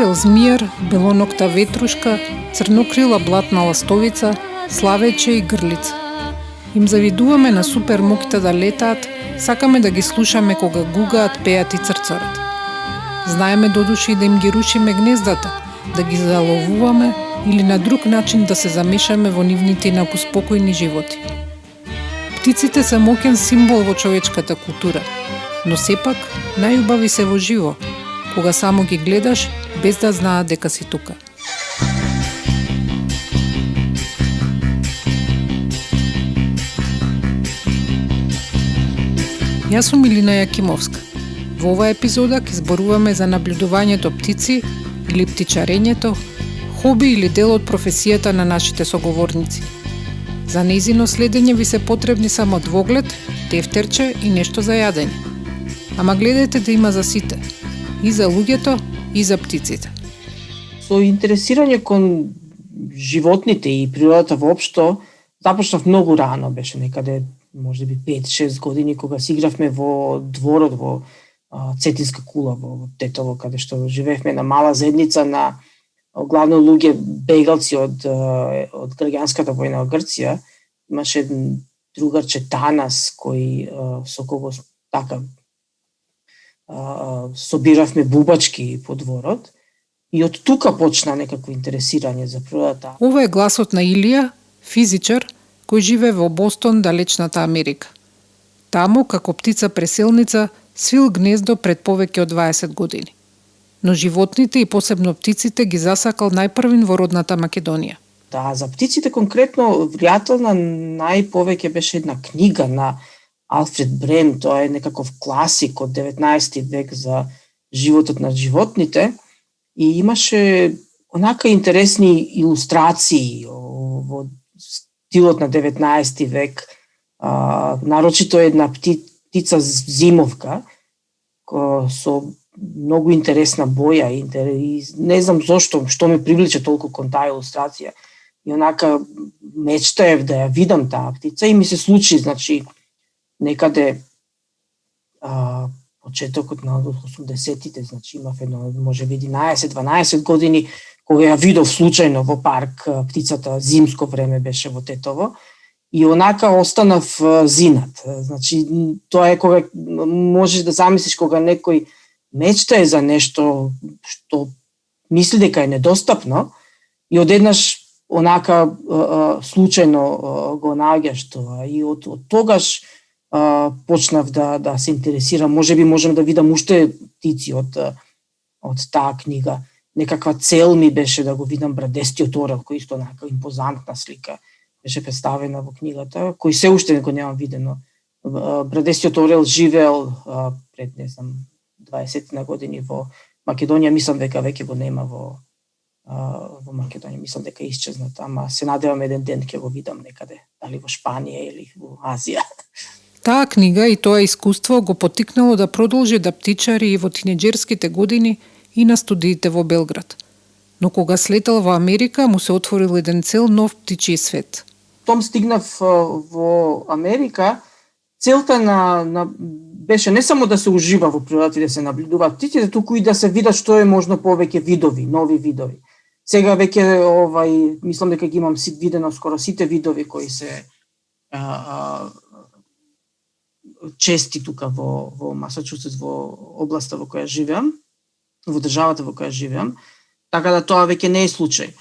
Црнокрил змиер, белонокта ветрушка, црнокрила блатна ластовица, славече и грлица. Им завидуваме на супер моките да летаат, сакаме да ги слушаме кога гугаат, пеат и црцарат. Знаеме додуши да им ги рушиме гнездата, да ги заловуваме или на друг начин да се замешаме во нивните напуспокојни животи. Птиците се моќен символ во човечката култура, но сепак најубави се во живо, кога само ги гледаш без да знаат дека си тука. Јас сум Милина Јакимовска. Во оваа епизода ќе зборуваме за наблюдувањето птици или птичарењето, хоби или дел од професијата на нашите соговорници. За нејзино следење ви се потребни само двоглед, тефтерче и нешто за јадење. Ама гледајте да има за сите, и за луѓето, и за птиците. Со интересирање кон животните и природата воопшто започнав многу рано, беше некаде можеби 5-6 години, кога си игравме во дворот во Цетинска кула во Тетово, каде што живеевме на мала заедница на главно луѓе бегалци од граѓанската војна во Грција. Имаше еден другарче Танас кој со кого така собиравме бубачки по дворот и од тука почна некакво интересирање за природата. Ова е гласот на Илија, физичар кој живее во Бостон, далечната Америка. Таму, како птица преселница, свил гнездо пред повеќе од 20 години. Но животните и посебно птиците ги засакал најпрвин во родната Македонија. Да, за птиците конкретно влијателна најповеќе беше една книга на Алфред Брем, тоа е некаков класик од 19 век за животот на животните и имаше онака интересни илустрации во стилот на 19 век, нарочито една птица зимовка со многу интересна боја и не знам зошто, што ме привлече толку кон таа илустрација. И онака мечтаев да ја видам таа птица и ми се случи, значи, некаде почетокот на 80-тите, значи имав едно, можеби 11-12 години, кога ја видов случајно во парк птицата, зимско време беше во Тетово, и онака останав зинат. Значи, тоа е кога можеш да замислиш кога некој мечтае за нешто што мисли дека е недостапно и одеднаш онака случајно го наоѓаш тоа и од тогаш почнав да се интересирам. Можеби можам да видам уште птици од таа книга. Некаква цел ми беше да го видам брадестиот орел, кој исто онака импозантна слика беше представена во книгата, кој се уште го немам видено. Брадестиот орел живеел пред, не знам, 20 на години во Македонија, мислам дека веќе го нема во Македонија, мислам дека исчезнат, ама се надевам еден ден ќе го видам некаде, дали во Шпанија или во Азија. Таа книга и тоа искуство го потикнало да продолжи да птичари и во тинеџерските години и на студиите во Белград. Но кога слетел во Америка, му се отворил еден цел нов птичи свет. Том стигнав во Америка, целта беше не само да се ужива во природата и да се наблюдуваат птиците, туку и да се видат што е можно повеќе видови, нови видови. Сега веќе мислам дека ги имам видено скоро сите видови кои се чести тука во Масачусетс, во областа во која живеам, во државата во која живеам, така да тоа веќе не е случај.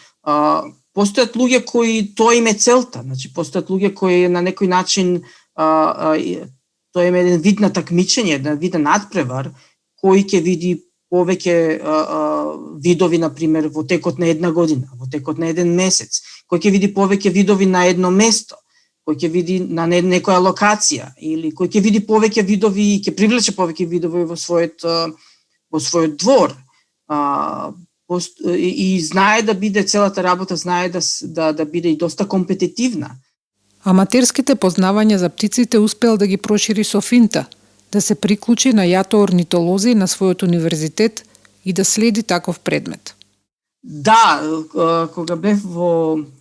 Постојат луѓе кои тоа им е целта, значи постојат луѓе кои на некој начин тоа е еден вид на такмичење, еден вид на надпревар, кој ќе види повеќе видови, например, во текот на една година, во текот на еден месец, кој ќе види повеќе видови на едно место, кој ќе види на некоја локација, или кој ќе види повеќе видови и ќе привлече повеќе видови во својот двор. И знае да биде целата работа, знае да биде и доста компетитивна. Аматерските познавања за птиците успел да ги прошири со финта, да се приклучи на јато орнитолози на својот универзитет и да следи таков предмет. Да, кога бев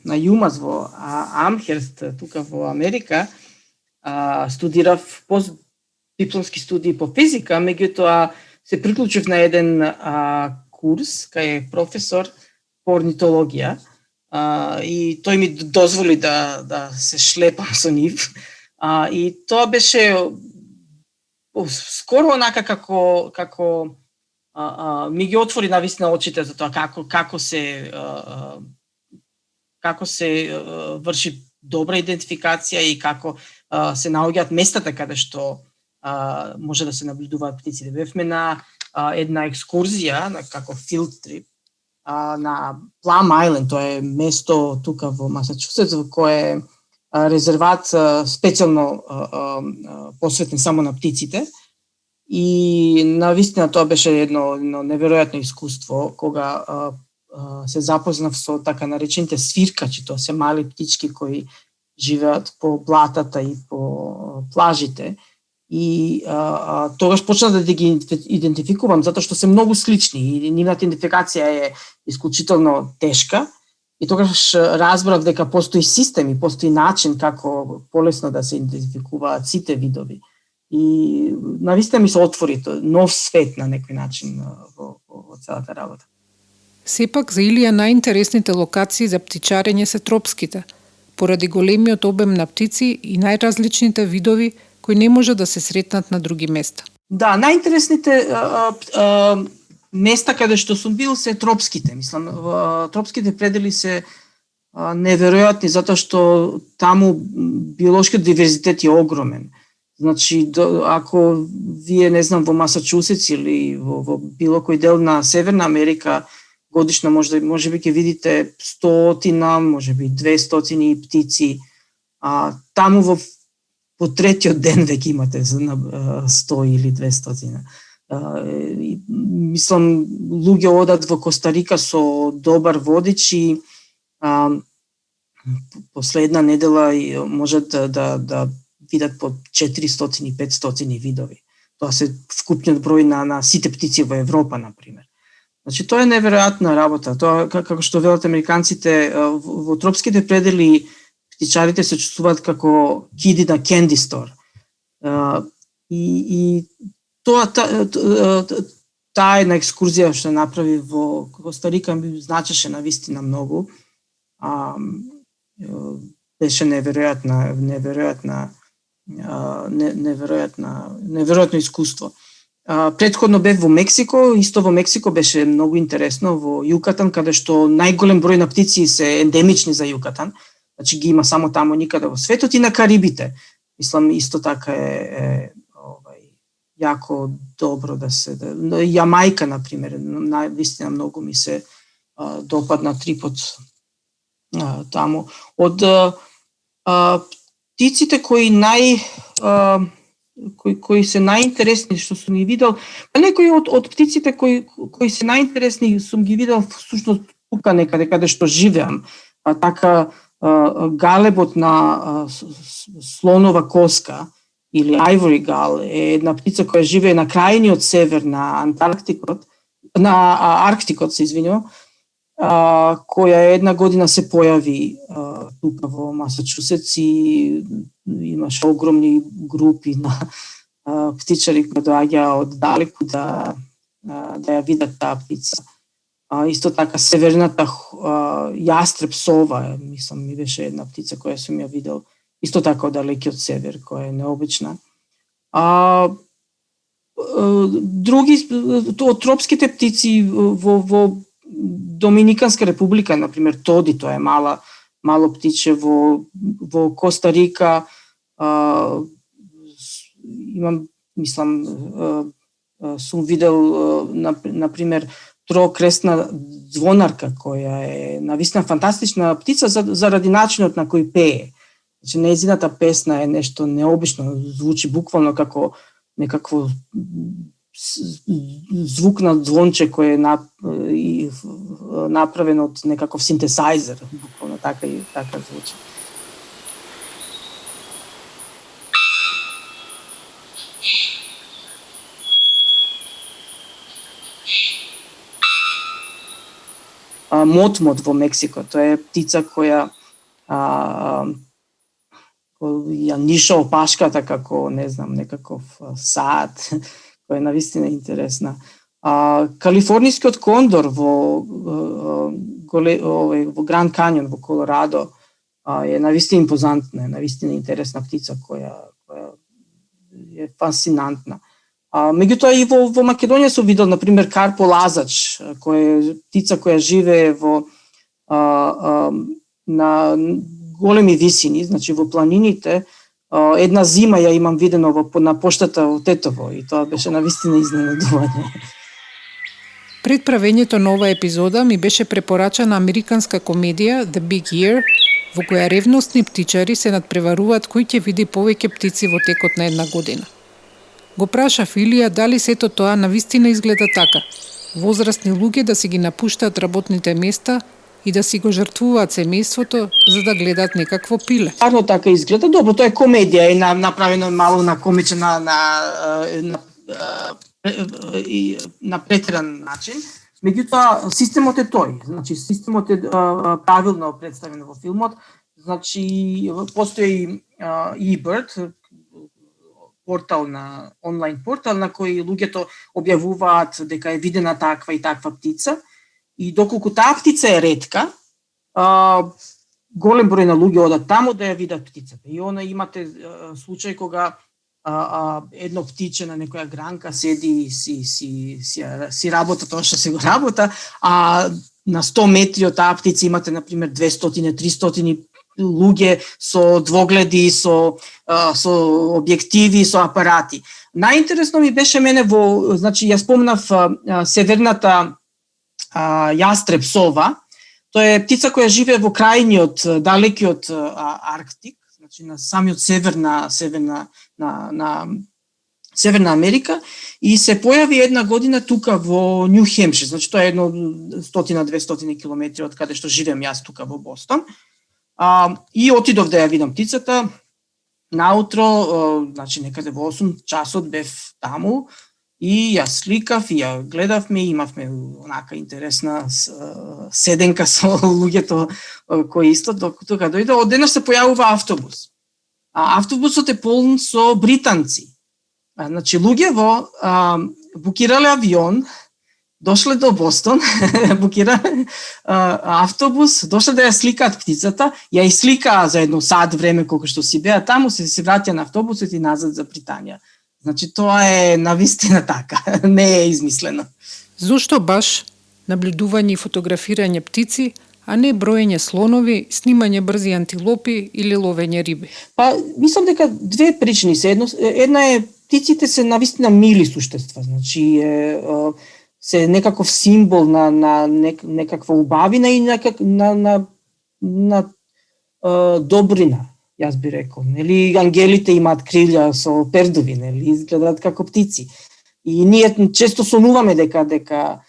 на ЮМАС во Амхерст, тука во Америка, студирав постдипломски студии по физика, меѓутоа се приклучив на еден курс кај е професор по орнитологија и тој ми дозволи да се шлепам со нив. И тоа беше скоро онака како ми ги отвори навистина очите за тоа како се врши добра идентификација и како се наоѓаат местата каде што може да се наблюдуваат птиците. Бевме на една екскурзија, како field trip, на Plum Island, тоа е место тука во Масачусетс, во кое е резерват специјално посветен само на птиците. И навистина тоа беше едно неверојатно искуство, кога се запознав со така наречените свиркачи, тоа се мали птички кои живеат по блатата и по плажите. И тогаш почнав да ги идентификувам, затоа што се многу слични и нивната идентификација е исклучително тешка. И тогаш разбрав дека постои систем и постои начин како полесно да се идентификуваат сите видови. И навистина ми се отвори нов свет на некој начин во целата работа. Сепак за Илија најинтересните локации за птичарење се тропските, поради големиот обем на птици и најразличните видови кои не може да се сретнат на други места. Да, најинтересните места каде што сум бил се тропските. Мислам, тропските предели се неверојатни затоа што таму биолошкиот диверзитет е огромен. Значи, ако вие, не знам, во Масачусетс или во било кој дел на Северна Америка, годишно може би ќе видите 100, може би 200 птици. Таму по третиот ден веќе имате 100 или 200. Мислам, луѓе одат во Костарика со добар водич и последна недела можат да видат по 400-500 видови. Тоа се вкупниот број на сите птици во Европа, например. Значи, тоа е неверојатна работа. Тоа, како што велат американците, во тропските предели птичарите се чувствуваат како киди на candy store. И таа една екскурзија што направи во Костарика ми значеше навистина многу. Беше неверојатно искуство. Претходно бев во Мексико, исто во Мексико беше многу интересно, во Јукатан, каде што најголем број на птици се ендемични за Јукатан, значи ги има само таму, никаде во светот, и на Карибите. Мислам, исто така е јако добро да се... Јамајка, например, наистина многу ми се допадна трипот таму. Од птиците кои се најинтересни што сум ги видел, некои од птиците кои се најинтересни сум ги видел всушност тука некаде каде што живеам. Така галебот на слонова коска или ivory гал е една птица која живее на крајниот север на Арктикот, се извинувам, која една година се појави тука во Масачусетс и имаше огромни групи на птичари кои доаѓаа од далеку да ја видат таа птица. Исто така северната јастреб сова, мислам, ми беше една птица која сум ја видел, исто така од далекиот север, која е необична. Други од тропските птици во Доминиканска република, например, тоди, тоа е мало птиче, во Костарика имам, мислам, сум видел, например, троокресна звонарка, која е навистина фантастична птица заради начинот на кој пее. Значи, нејзината песна е нешто необично, звучи буквално како некакво звук на звонче кој е направен од некаков синтесајзер, буквално така звучи. Мотмот во Мексико, тоа е птица која ја ниша опашката како, не знам, некаков саат, која е навистина интересна. Калифорнијскиот кондор во Гранд Канјон во Колорадо е навистина импозантна, е навистина интересна птица која е фасцинантна. Меѓутоа и во Македонија сум видел, например, карполазач, која е птица која живее на големи висини, значи во планините. Една зима ја имам видено на поштата во Тетово и тоа беше навистина изненадување. Пред правењето на оваа епизода ми беше препорачана американска комедија The Big Year, во која ревностни птичари се надпреваруваат кој ќе види повеќе птици во текот на една година. Го прашав Илија дали сето тоа навистина изгледа така. Возрастни луѓе да си ги напуштаат работните места и да си го жртвуваат семејството за да гледаат некакво пиле. Арно така изгледа. Добро, тоа е комедија и направено мало на комична на претеран начин. Меѓутоа, системот е тој. Значи, системот е правилно представен во филмот. Значи, постои eBird, портал на онлайн портал на кој луѓето објавуваат дека е видена таква и таква птица. И доколку таа птица е ретка, голем број на луѓе одат таму да ја видат птицата. И она имате случај кога едно птиче на некоја гранка седи и си работа тоа што се го работа, а на 100 метри од таа птица имате, например, 200-300 луѓе со двогледи, со објективи, со апарати. Најинтересно ми беше мене значи, ја спомнав северната јастреб сова. Тоа е птица која живее во крајниот, далекиот Арктик, значи на самиот Северна Америка, и се појави една година тука во Нью Хемпшир, значи тоа е едно 100-200 километри од каде што живеам јас тука во Бостон. И отидов да ја видам птицата. Наутро, значи некаде во 8 часот бев таму и ја сликав и ја гледавме, имавме онака интересна седенка со луѓето кои исто докато дојде, одеднаш се појавува автобус. Автобусот е полн со британци. Значи луѓе букирале авион, дошле до Бостон, букирале автобус, дошле да ја сликаат птицата, ја и сликаа за едно сат време колку што си беа таму, се враќа на автобусот и назад за Британија. Значи тоа е навистина така, не е измислено. Зошто баш наблюдување и фотографирање птици, а не броење слонови, снимање брзи антилопи или ловење риби? Мислам дека две причини се. Една е птиците се навистина мили суштества, значи се некаков символ на некаква убавина и на добрина, јас би рекол. Нели ангелите имаат крилја со пердови, нели изгледаат како птици. И ние често сонуваме дека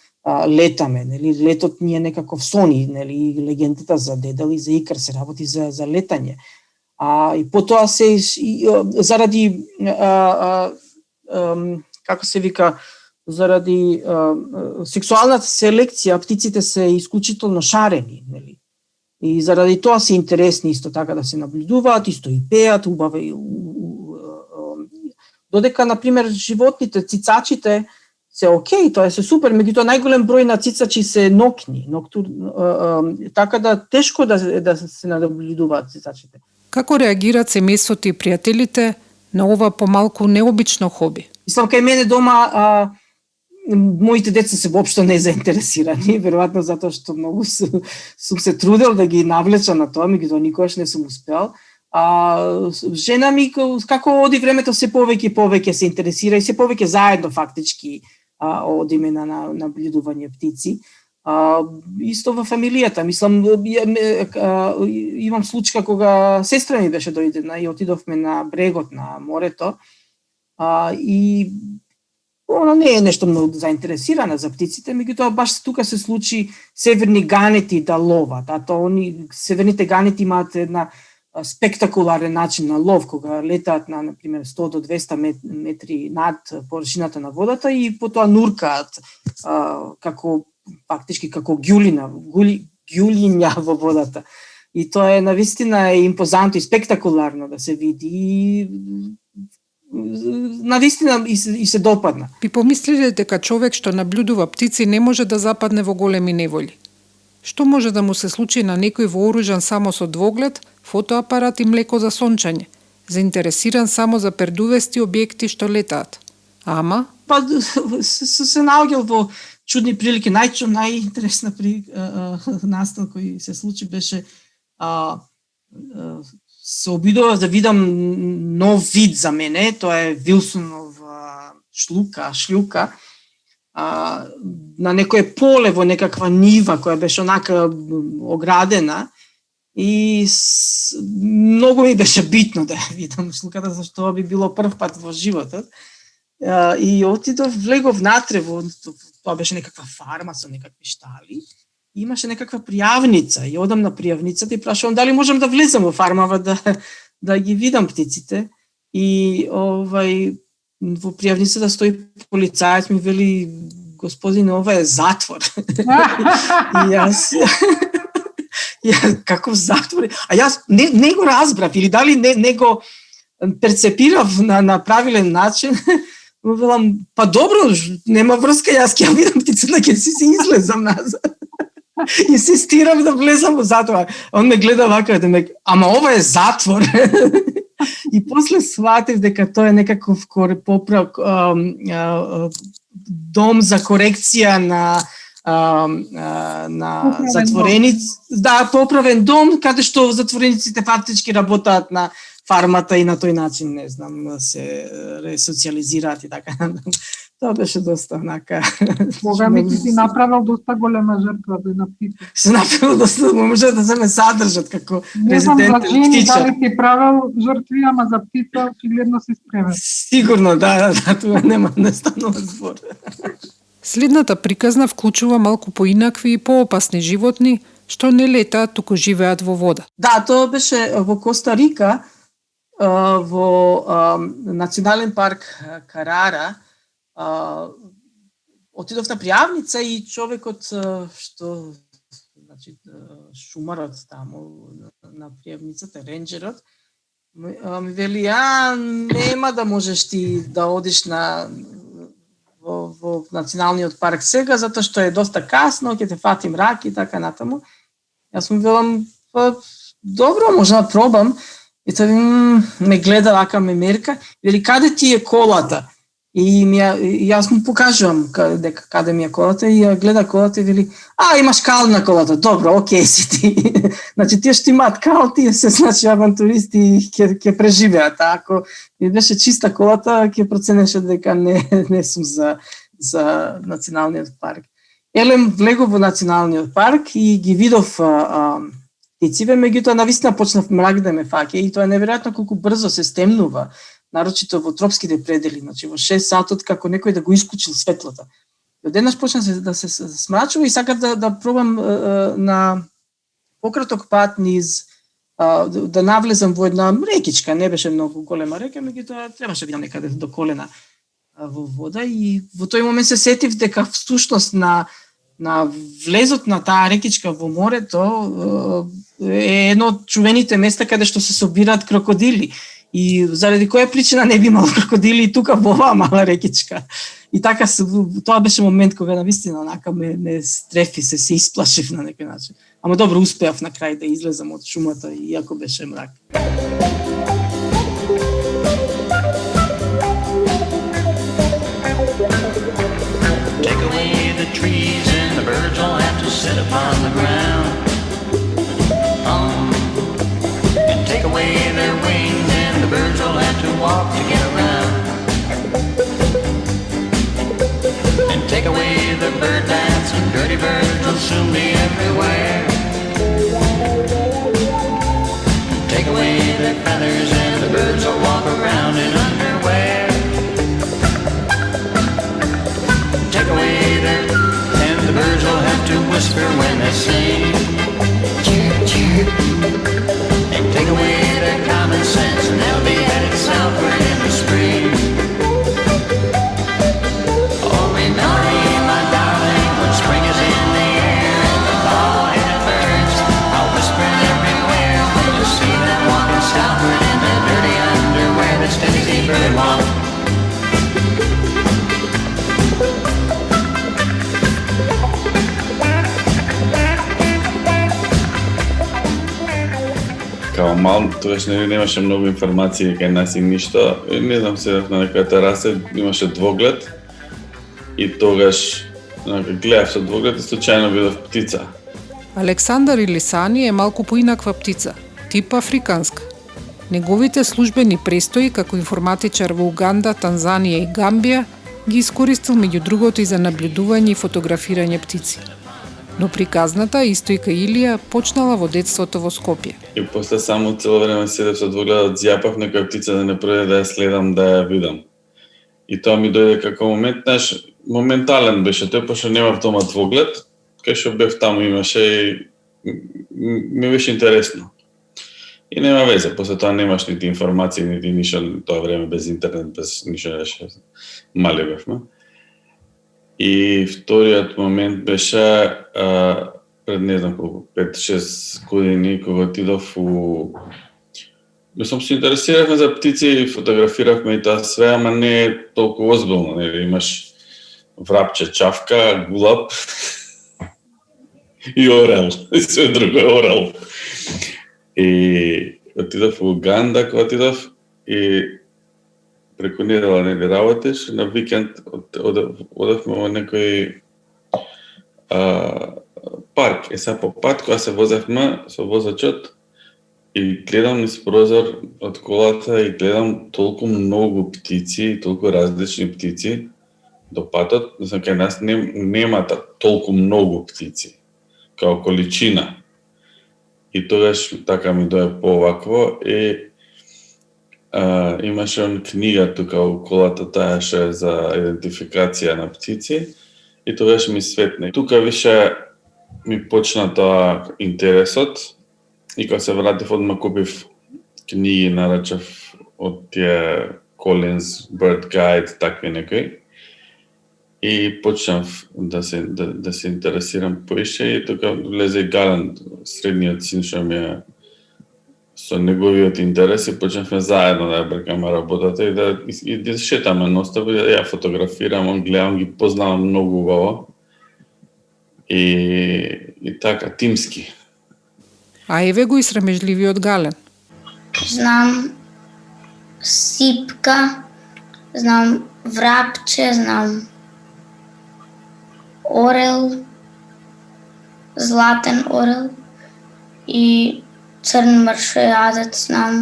летаме, нели летот ни е некаков сон, нели легендата за Дедал и за Икар се работи за летање. И потоа се заради како се вика, заради сексуалната селекција птиците се исклучително шарени, нели? И заради тоа се интересни исто така да се наблюдуваат, исто и пеат, убаво. Додека, например, животните, цицачите се окей, тоа е се супер, меѓутоа најголем број на цицачи се нокни, така да тешко да се наблюдуваат цицачите. Како реагираат семејството и пријателите на ова помалку необично хоби? Мислам, кај мене дома моите деца се воопшто не заинтересирани, веројатно затоа што многу сум се трудел да ги навлечам на тоа, меѓутоа никогаш не сум успел. Жена ми, како оди времето, се повеќе се интересира и се повеќе заедно фактички одиме на наблюдување птици. Исто во фамилијата, мислам, имам случка кога сестра ми беше дојдена и отидовме на брегот на морето и она не е нешто многу заинтересирана за птиците, меѓутоа баш тука се случи северни ганети да ловат. Северните ганети имаат една спектакуларен начин на лов, кога летаат на, например, 100 до 200 метри над површината на водата и потоа нуркаат фактички како ѓулиња во водата. И тоа е навистина импозантно и спектакуларно да се види. навистина и се допадна. Би помислиле дека човек што наблюдува птици не може да западне во големи неволи. Што може да му се случи на некој вооружан само со двоглед, фотоапарат и млеко за сончање, заинтересиран само за пердувести објекти што летаат? Ама? Па се наоѓал во чудни прилики. Најинтересна настан кој се случи беше се обидував да видам нов вид за мене, тоа е Вилсонов шлјука, на некое поле во некаква нива која беше онака оградена и многу ми беше битно да видам шлјуката, зашто би било прв пат во животот. И отидов, влегов натре, тоа беше некаква фарма со некакви штали, и имаше некаква пријавница, и одам на пријавницата и прашувам дали можам да влезам во фармава да ги видам птиците. И во пријавницата стои полицаец, ми вели, господине, ова е затвор. И јас каков затвор? А јас не го разбрав, или дали не го перцепирав на правилен начин. Велам, па добро, нема врска, јас ќе видам птицата, ќе си излезам назад. Инсистирам да влезам во затвор. Он ме гледа вака, ама ова е затвор. И после сватив дека тоа е некаков дом за корекција на затвореници. Да, поправен дом, каде што затворениците фактички работаат на фармата и на тој начин, не знам, се ресоциализираат и така. Тоа беше доста онака. Бога ми си направил доста голема жртва на птици. Се направил доста, може да се ме задржат како Не резидент знам за жени птичар. дали си правил жртви, ама за птица очигледно си спремен. Сигурно, да, тоа не станува збор. Следната приказна вклучува малку поинакви и поопасни животни, што не летаат, туку живеат во вода. Да, тоа беше во Коста Рика, во Национален парк Карара. Отидов на пријавница и човекот што, значи, шумарот таму на пријавницата, ренџерот, ми вели, нема да можеш ти да одиш во Националниот парк сега, затоа што е доста касно, ќе те фатим рак и така натаму. Јас му велам, добро, може да пробам. И тоа ме гледа, вака ме мерка, вели, каде ти е колата? И јас му покажувам каде ми е колата и ја гледа колата и вели, имаш кал на колата, добро, окей си ти. Значи, тие што имаат кал, тие се, значи, авантуристи и ќе преживеат. Ако ми беше чиста колата, ќе проценеше дека не сум за Националниот парк. Елем, влегов во Националниот парк и ги видов птициве, меѓутоа навистина почнав мрак да ме фаќа и тоа е неверојатно колку брзо се стемнува, нарочито во тропските предели, значи во 6 сатот како некој да го исклучил светлото. И одеднаш почна да се смрачува и сакав да пробам на пократок пат низ да навлезам во една рекичка, не беше многу голема река, меѓутоа требаше бидам некаде до колена во вода и во тој момент се сетив дека всушност на влезот на таа рекичка во морето е едно од чувените места каде што се собираат крокодили. И заради која причина не би имало крокодили и тука во оваа мала рекичка. И така тоа беше момент кога навистина онака ме стрефи, се исплашив на некој начин. Ама добро, успеав на крај да излезам од шумата иако беше мрак. Take away the trees and the birds all have to sit upon the ground. And take away their wings and the birds all have to walk to get around. And take away the bird dance and dirty birds will soon be everywhere. Take away their feathers and the birds will walk around in underwear. Take away their, and the birds will have to whisper when they sing. Chirp, chirp. And take away their common sense and they'll be headed southward in the spring. Oh, Melody, my darling, when spring is in the air and the bald-headed birds are whispering everywhere when you see them walking southward in their dirty underwear. That's Tennessee bird walk. као мал, тогаш немаше многу информации кај нас и ништо. Не знам, седев на некоја тераса, имаше двоглед и тогаш гледав со двоглед и случајно видов птица. Александар Илисани е малку поинаква птица, тип африканска. Неговите службени престои како информатичар во Уганда, Танзанија и Гамбија ги искористил меѓу другото и за наблюдување и фотографирање птици. Но приказната, исто и кај Илија, почнала во детството во Скопје. И после само цело време седев со двогледот, зјапав некоја птица да не пројде да ја следам, да ја видам. И тоа ми дојде како момент, моментален беше тој, пошто немав дома двоглед, кај што бев таму имаше и ми беше интересно. И нема везе, после тоа немаш нити информации, нити ништо, тоа време без интернет, без ништо беше, мали бевме. И вториот момент беше пред не знам колку, 5-6 години, кога отидов у... Мислам, се интересиравме за птици и фотографиравме и тоа све, ама не е толку озбилно, нели, имаш врапче, чавка, гулаб и орел, и све друго е орел. И отидов во Уганда, кога отидов и преку недела не работиш, на викенд одевме во некој парк. И сега по пат, кога се возевме со возачот, и гледам низ прозор од колата и гледам толку многу птици, толку различни птици до патот. Мислам, кај нас нема толку многу птици, као количина. И тогаш така ми дојде поовакво и имаше книга тука у колата, таеше за идентификација на птици и тогаш ми светне. Тука више ми почна тоа интересот и кога се вратив одма купив книги, нарачав од тие Collins Bird Guide, такви некои. И почнав да се интересирам поише и тука влезе Гален, средниот син што ми е со неговиот интерес и почнавме заедно да ја бркаме работата и да шетаме ностоп, ја фотографирам, он гледам, ги познавам многу убаво и така, тимски. А еве го и срамежливиот Гален. Знам сипка, знам врапче, знам орел, златен орел и црн мршојадец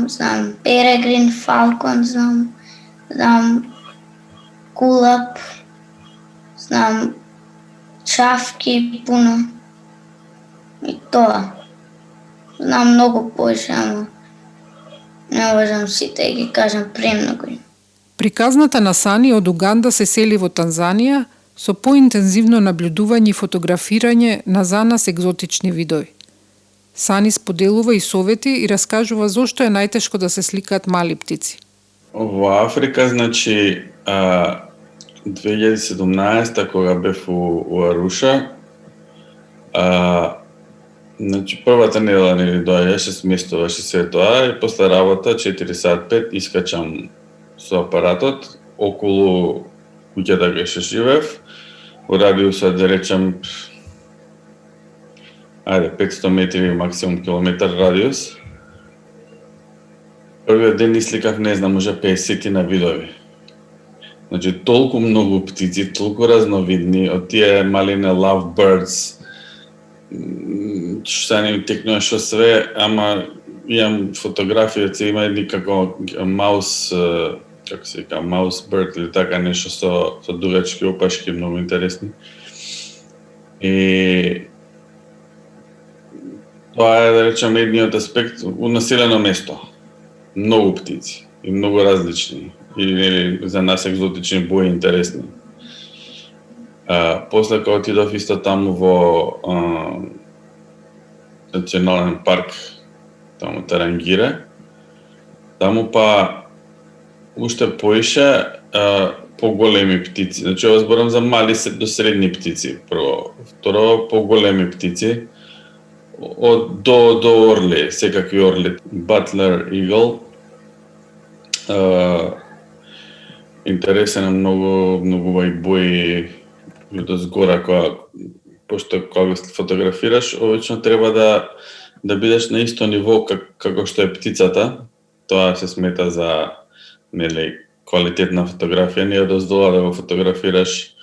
знам перегрин, фалкон знам кулап, знам чавки пуно и тоа. Знам многу поише, ама не можам сите да ги кажам премногу. Приказната на Сани од Уганда се сели во Танзанија со поинтензивно наблюдување и фотографирање на за нас екзотични видови. Сани споделува и совети и раскажува зошто е најтешко да се сликаат мали птици. Во Африка, значи, 2017 кога бев у Аруша, значи првата недела нели доаѓаше, сместуваше се тоа и после работа 4 сат 5 искачам со апаратот околу куќата кај што живеев, во радиусот да речем 500 метри, максимум километар радиус. Првиот денисликав, не знам, може 50 на видови. Значи, толку многу птици, толку разновидни, од тие малине lovebirds, што не ми текнува што све, ама имам фотографија, има едни како маус, како се вика, маус bird или така нешто со дугачки опашки, многу интересни. И тоа е, да речем, едниот аспект у населено место. Многу птици и многу различни и за нас екзотични, бои интересни. После кога отидов исто таму во национален парк, таму Тарангире, таму па уште поише поголеми птици. Значи, ова зборам за мали до средни птици, прво. Второ, поголеми птици, до орли, секакви орли. Батлер игл, интересен, многу бои од згора, пошто кога го фотографираш, обично треба да да бидеш на исто ниво како што е птицата, тоа се смета за квалитетна фотографија, не одоздола да го фотографираш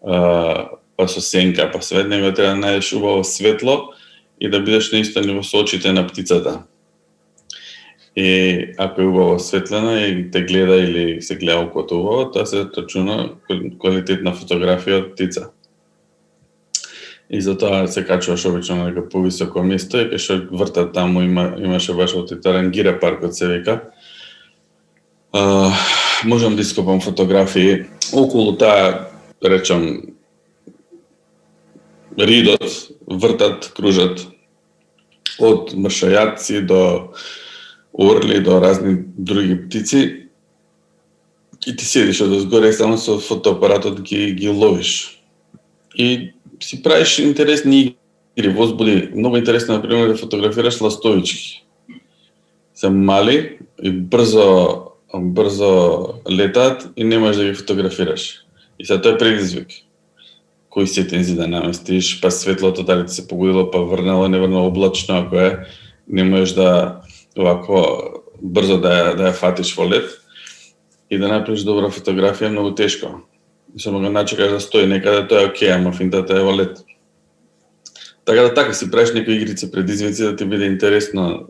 па со сенка, па свет, него треба да најдеш убаво светло и да бидеш на исто ниво со очите на птицата. И ако е убаво светлена и те гледа или се гледа окото убаво, тоа се рачуна квалитетна фотографија од птица. И затоа се качуваш обично на нека повисоко место и кај што вртат таму имаше баш во Тарангира паркот се вика. Можам да ископам фотографии околу таа, речам, ридот, вртат, кружат од мршајаци до орли, до разни други птици. И ти седиш одозгоре и само со фотоапаратот ги ловиш. И си правиш интересни игри, возбуди. Многу интересно, например, да фотографираш ластовички. Се мали и брзо летаат и не можеш да ги фотографираш. И сега тоа е предизвик. Кои сетензи да наместиш, па светлото дали ти се погодило, па врнало, не врнало, облачно ако е, не можеш да овако брзо да ја фатиш во лет и да направиш добра фотографија многу тешко. И само го начекаш да стои некаде, тоа е окей, ама финтата е во лет. Така да така си правиш некои игрици, предизвици да ти биде интересно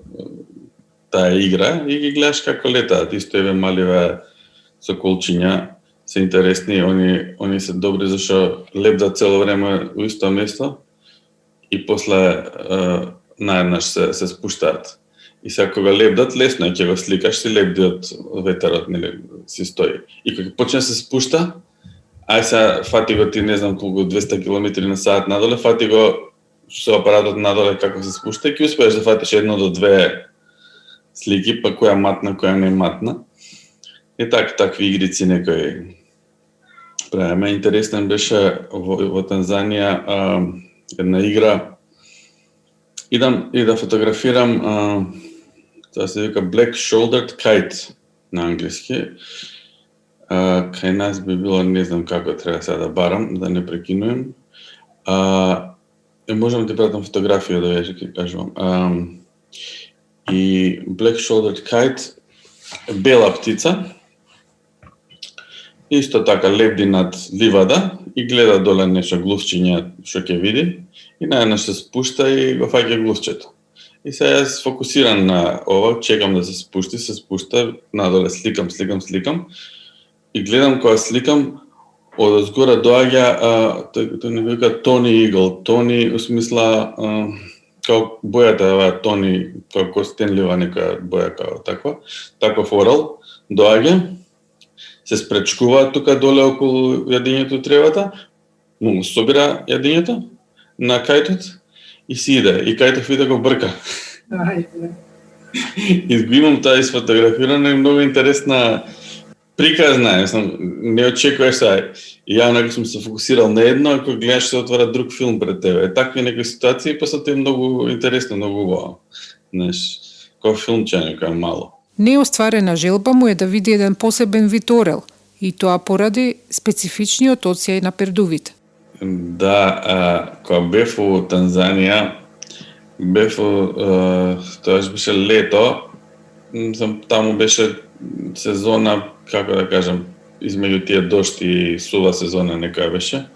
таа игра и ги гледаш како летаат. Исто еве маливе соколчиња се интересни, они се добри зашто лебдат цело време во исто место и после наеднаш се спуштаат. И сега кога лебдат, лесно е, ќе го сликаш, си лебди од ветерот, нели, си стои. И кога почне се спушта, ај сега фати го ти, не знам колку, 200 км на саат надоле, фати го со апаратот надоле како се спушта и ќе успееш да фатиш 1 до 2 слики, па која матна, која не матна. И такви игрици некои правиме. Интересен беше во Танзанија една игра. Идам и да фотографирам, тоа се вика Black Shouldered Kite на англиски. Кај нас би било, не знам како треба сега да барам, да не прекинувам. Можам да ти пратам фотографија да веќе ќе кажувам. И Black Shouldered Kite е бела птица. Исто така лебди над ливада и гледа доле нешто глувчиња што ќе види и наеднаш се спушта и го фаќа глувчето. И сега јас фокусиран на ова, чекам да се спушта, надоле сликам и гледам кога сликам одозгора доаѓа тој не вика Тони Игл, Тони у смисла као бојата ова Тони, као костенлива нека боја као таков орел доаѓа, се спречкува тука доле околу јадењето тревата, му собира јадењето на кајтот и си иде. И кајтот виде го брка. И го имам таа изфотографирана и многу интересна приказна. Не очекуваш сега. И ја онака сум се фокусирал на едно, ако гледаш се отвара друг филм пред тебе. Такви некои ситуации, па се тоа е многу интересно, многу убаво. Знаеш, кој филмче некој мало. Неостварена желба му е да види еден посебен вид орел, и тоа поради специфичниот одсеј на пердувите. Да, кога бев во Танзанија, тоа беше лето, таму беше сезона, како да кажам, измеѓу тие дожд и сува сезона некоја беше.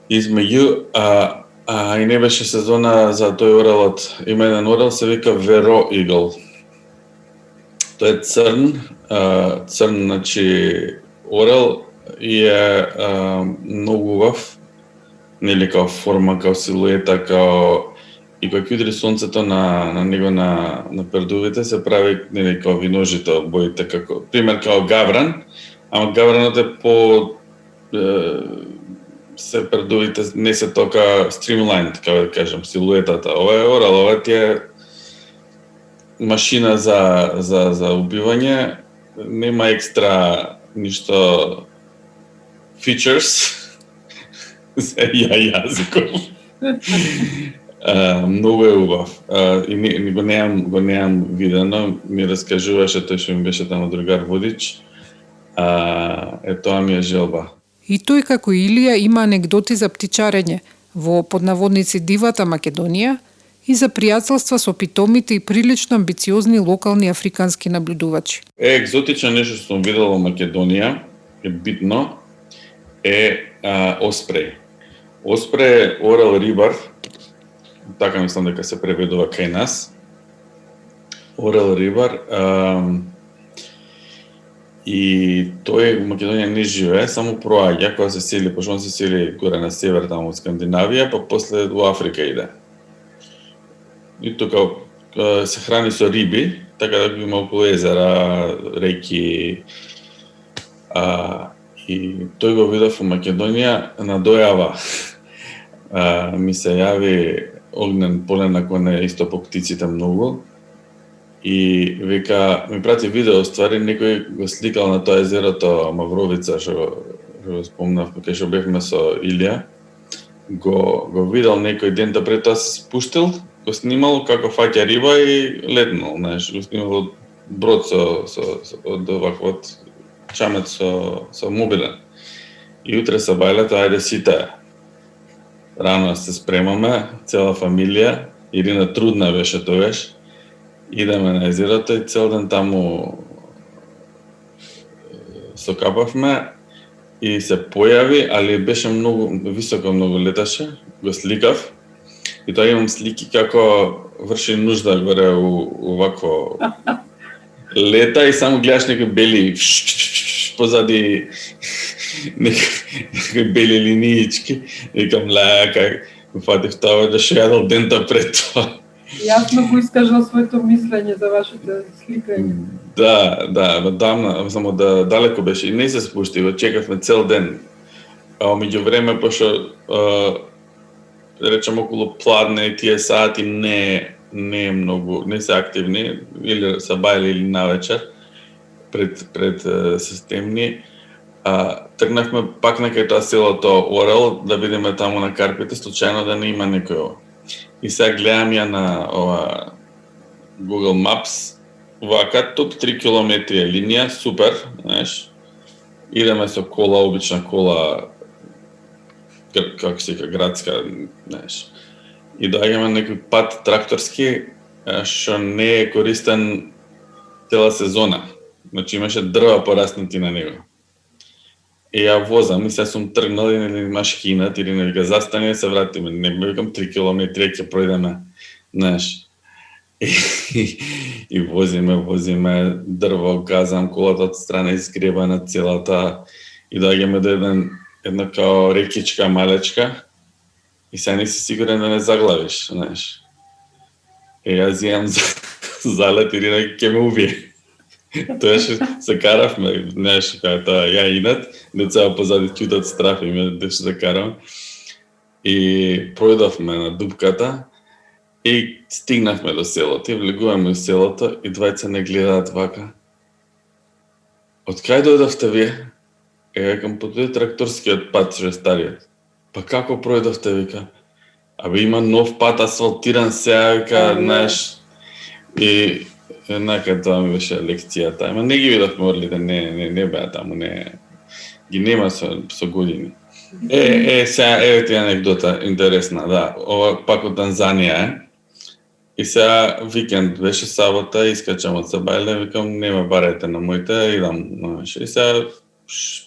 Измеѓу, и не беше сезона за тој орелот. Има еден орел, се вика Веро Игл. Тој е црн, значи орел и е многу убав, нели као форма, као силуета, као и кога ќе удри сонцето на него на пердувите се прави нели као виножито боите како пример као гавран, ама гавранот е по се пердувите не се тока стримлайнд, како да кажам, силуетата. Ова е орел, ова ти е машина за убивање, нема екстра ништо features за јазиков. Многу е убав. И го неам видено, ми раскажуваше тој што ми беше таму другар водич. Тоа ми е желба. И тој како Илија има анегдоти за птичарење во поднаводници дивата Македонија и за пријателства со питомите и прилично амбициозни локални африкански наблюдувачи. Екзотично нешто што сум видел во Македонија, е битно, оспреј. Оспреј е орел рибар, така мислам дека се преведува кај нас. Орел рибар, и тој во Македонија не живее, само проаѓа кога се сели, пошто он се сели горе на север, таму од Скандинавија, па после во Африка иде. И тука се храни со риби, така да има околу езера, реки, и тој го видов во Македонија на дојава. Ми се јави Огнен Полена кој е исто по птиците многу. И вика, ми прати видео, ствари, некој го сликал на тоа езерото Мавровица, што го спомнав, кај што бевме со Илија. Го видел некој ден да пред тоа се спуштил, го снимал како фаќа риба и летнал, знаеш, го снимал брод од оваквот чамет со мобилен. И утре са бајлето, ајде сите. Рано се спремаме, цела фамилија, Ирина трудна беше тогаш. Идеме на езерото и цел ден таму сокапавме и се појави, али беше многу високо, многу леташе, го сликав. И тоа имам слики како врши нужда горе у вакво лета и само гледаш некои бели позади некои бели линиички. Викам, кај фатив тоа да што јадал дента пред тоа. Јасно го искажал своето мислење за вашите сликање. Да, само да далеко беше и не се спушти, го чекавме цел ден. А меѓу време, пошто речем околу пладне и тие сати не е многу, не се активни, или са бајле или навечер, пред системни. Тргнавме пак на кај тоа селото Орел, да видиме таму на карпите, случајно да не има некој. И сега гледам ја на Google Maps, вака, тук 3 километри е линија, супер, знаеш. Идеме со кола, обична кола, како се вика, градска, знаеш. И доаѓаме на некој пат тракторски, што не е користен цела сезона. Значи имаше дрва пораснати на него. И ја возам и сега сум тргнал и не имаш хинат или не вика застани и се вратиме. Не викам 3 километри ќе пројдеме, знаеш. И возиме дрво, газам, колата од страна изгребана целата и доаѓаме до една као рекичка малечка и сега не си сигурен да не заглавиш, знаеш. И јас имам залет и ќе ме убие. Тоа се каравме, знаеш, кај тоа ја инат, деца позади чутат страф и ме деш се карам. И пројдовме на дупката и стигнавме до селото. И влегуваме во селото и двајца не гледаат вака. Од кај дојдовте вие? Викам, по тој тракторскиот пат, што е стариот. Па како пројдовте, вика? Абе има нов пат асфалтиран сега, вика, знаеш. И еднака тоа ми беше лекцијата. Ама не ги видовме орлите, не беа таму, ги нема со години. Сега, еве ти анекдота интересна, да. Ова пак од Танзанија е. И сега викенд беше сабота, искачам од Сабајле, викам, нема барете на моите, идам, знаеш. И сега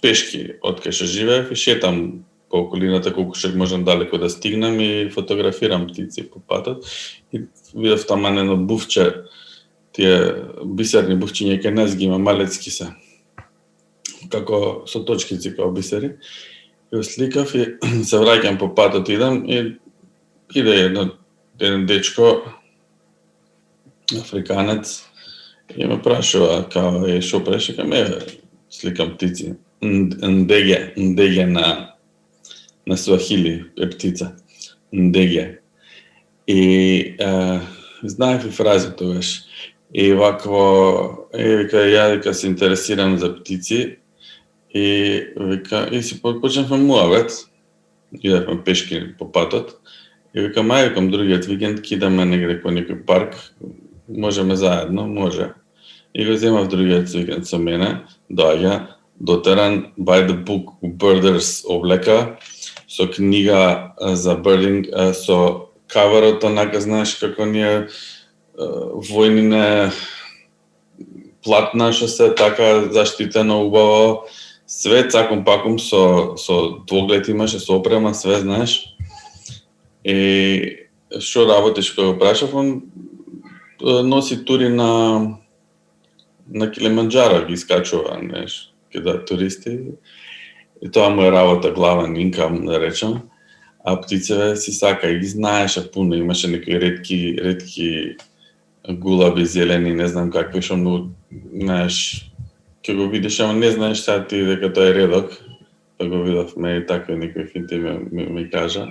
пешки од кај што живеев и шетам по околината колку што можам далеко да стигнам и фотографирам птици по патот. И видов тама едно бувче, тие бисерни бувчиња кај нас ги има, малецки се. Како со точкици како бисери. И сликав и се враќам по патот, идам и иде еден дечко, африканец, и ме прашува, као, шо преше, кај ме сликам птици. Ndege на суахили е птица. Ndege. И знаев и фрази тогаш. И вакво, вика, ја се интересирам за птици и вика, и си почнавме муавет. Идевме пешки по патот. И вика, викам другиот викенд кидаме негде по некој парк, можеме заедно, може. И го земав другиот викенд со мене, доаѓа, дотеран by the book birders облека, со книга за birding, со каварот, онака, знаеш, како ние војнине платна, што се така заштитено убаво, све цаком паком со двоглед имаше, со опрема, све, знаеш. И што работиш, кога го прашав, он носи тури на Килиманџаро, ги искачува, знаеш, каде туристи. И тоа му е работа, главен инкам, да речем. А птицеве си сака и ги знаеше пуно, имаше некои ретки гулаби зелени, не знам какви, што многу, знаеш, ќе го видиш, ама не знаеш сега ти дека тоа е редок, па го видовме и такви некои финти ми кажа.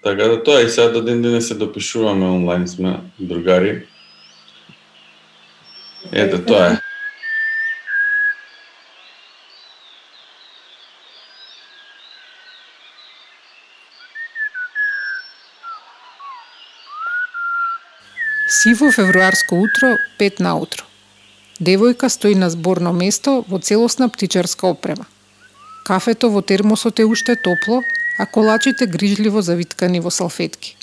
Така да тоа и сега до ден денес се допишуваме онлайн, сме другари. Ето, тоа е. Сиво февруарско утро, 5 наутро. Девојка стои на зборно место во целосна птичарска опрема. Кафето во термосот е уште топло, а колачите грижливо завиткани во салфетки.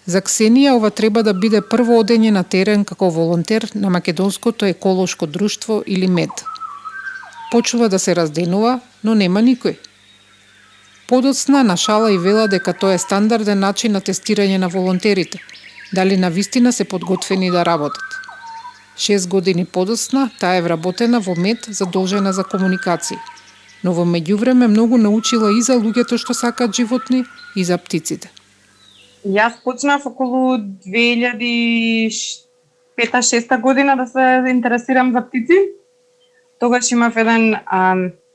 За Ксенија ова треба да биде прво одење на терен како волонтер на Македонското еколошко друштво или МЕД. Почува да се разденува, но нема никој. Подоцна на шала и вела дека тоа е стандарден начин на тестирање на волонтерите, дали навистина се подготвени да работат. 6 години подоцна, таа е вработена во МЕД задолжена за комуникации, но во меѓувреме многу научила и за луѓето што сакаат животни и за птиците. Јас почнав околу 2005-2006 година да се интересирам за птици. Тогаш имав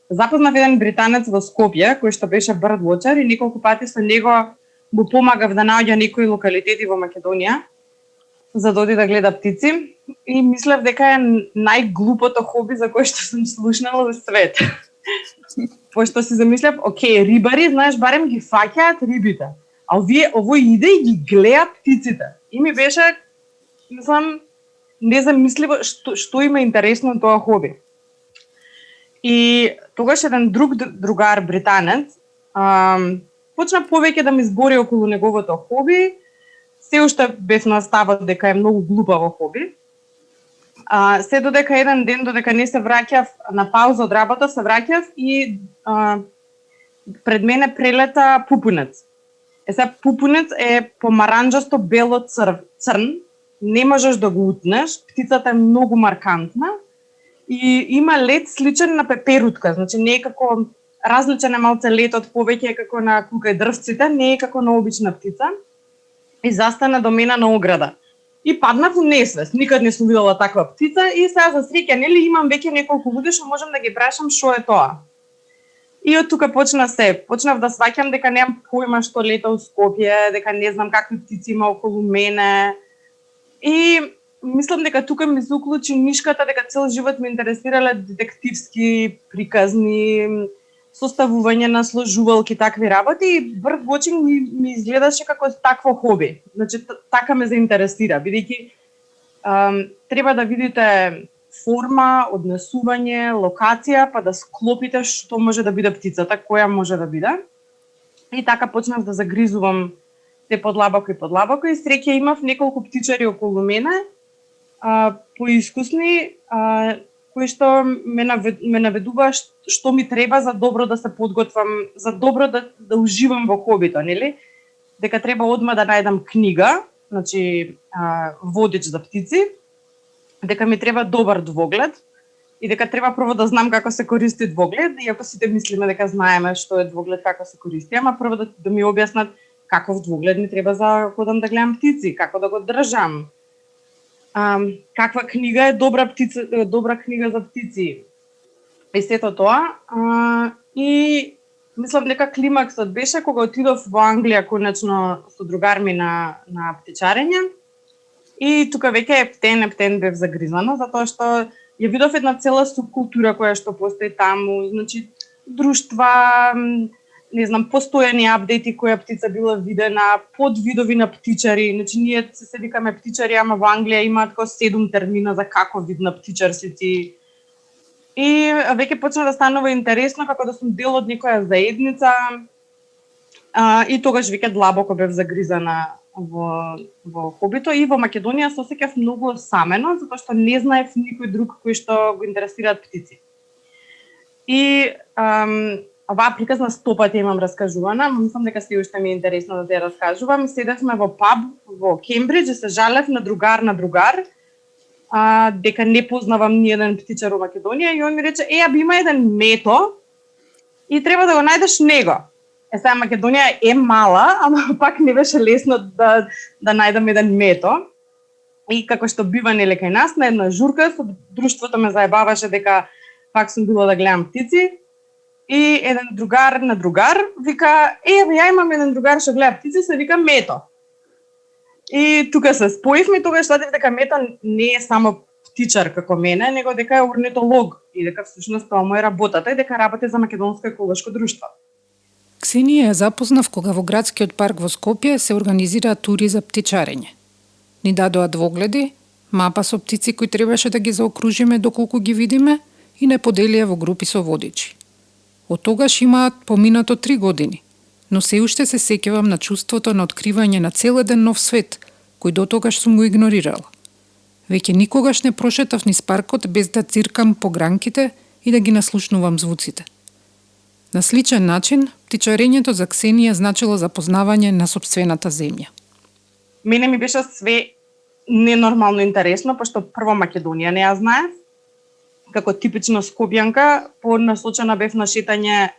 запознав еден британец во Скопје, кој што беше birdwatcher и неколку пати со него му помагав да наоѓа некои локалитети во Македонија за да оди да гледа птици и мислев дека е најглупото хоби за кое што сум слушнала во свет. Пошто си замислев, окей, рибари, знаеш, барем ги фаќаат рибите, а овој иде и ги гледа птиците. И ми беше, мислам, незамисливо што има интересно тоа хоби. И тогаш еден другар британец почна повеќе да ми збори околу неговото хоби. Се уште бев на ставот дека е многу глупаво хоби. Се додека еден ден, додека не се враќав на пауза од работа, се враќав и пред мене прелета пупунец. Сега пупунец е помаранџасто бело црн, не можеш да го утнеш, птицата е многу маркантна и има лет сличен на пеперутка, значи не е како различен е малце летот, повеќе е како на кука и дрвците, не е како на обична птица. И застана до мене на ограда. И паднав во несвест. Никад не сум видела таква птица и сега за среќа, нели имам веќе неколку луѓе што можам да ги прашам што е тоа. И од тука почнав да сваќам дека немам појма што лета у Скопје, дека не знам какви птици има околу мене. И мислам дека тука ми се уклучи нишката, дека цел живот ме интересирале детективски приказни, составување на сложувалки, такви работи, и birdwatching ми изгледаше како такво хоби. Значи, така ме заинтересира, бидејќи треба да видите форма, однесување, локација, па да склопите што може да биде птицата, која може да биде. И така почнав да загризувам те подлабоко и среќа имав неколку птичари околу мене, поискусни, кои што ме наведува што ми треба за добро да се подготвам, за добро да уживам во хобито, нели? Дека треба одма да најдам книга, значи водич за птици, дека ми треба добар двоглед и дека треба прво да знам како се користи двоглед, иако сите мислиме дека знаеме што е двоглед, како се користи, ама прво да ми објаснат каков двоглед ми треба за кога да гледам птици, како да го држам. Каква книга е добра книга за птици. И сето тоа. И мислам дека климаксот беше кога отидов во Англија конечно со другар ми на птичарење. И тука веќе ептен бев загризана, затоа што ја видов една цела субкултура која што постои таму, значи друштва, не знам, постојани апдејти која птица била видена, подвидови на птичари, значи ние се викаме птичари, ама во Англија имаат како 7 термина за каков вид на птичар си ти. И веќе почна да станува интересно како да сум дел од некоја заедница. И тогаш веќе длабоко бев загризана во хобито и во Македонија се осеќав многу самено, затоа што не знаев никој друг кој што го интересираат птици. И оваа приказна 100 пати имам раскажувана, но мислам дека се уште ми е интересно да те раскажувам. Седевме во паб во Кембридж и се жалев на другар дека не познавам ни еден птичар во Македонија и он ми рече: "Аби има еден мето и треба да го најдеш него." Сега Македонија е мала, ама пак не беше лесно да најдам еден мето. И како што бива нели кај нас на една журка, со друштвото ме заебаваше дека пак сум била да гледам птици. И еден другар вика: "Ја имам еден другар што гледа птици, се вика Мето." И тука се споивме, тогаш сватив дека Мето не е само птичар како мене, него дека е орнитолог и дека всушност тоа му е работата и дека работи за Македонско еколошко друштво. Ксенија ја запознав кога во градскиот парк во Скопје се организираа тури за птичарење. Ни дадоа двогледи, мапа со птици кои требаше да ги заокружиме доколку ги видиме и не поделија во групи со водичи. Од тогаш имаат поминато 3 години, но се уште се сеќавам на чувството на откривање на цел еден нов свет, кој до тогаш сум го игнорирала. Веќе никогаш не прошетав низ паркот без да циркам по гранките и да ги наслушнувам звуците. На сличен начин, птичарењето за Ксенија значило запознавање на сопствената земја. Мене ми беше све ненормално интересно, пошто прво Македонија не ја знаев. Како типично скопјанка, понасочена бев на шетање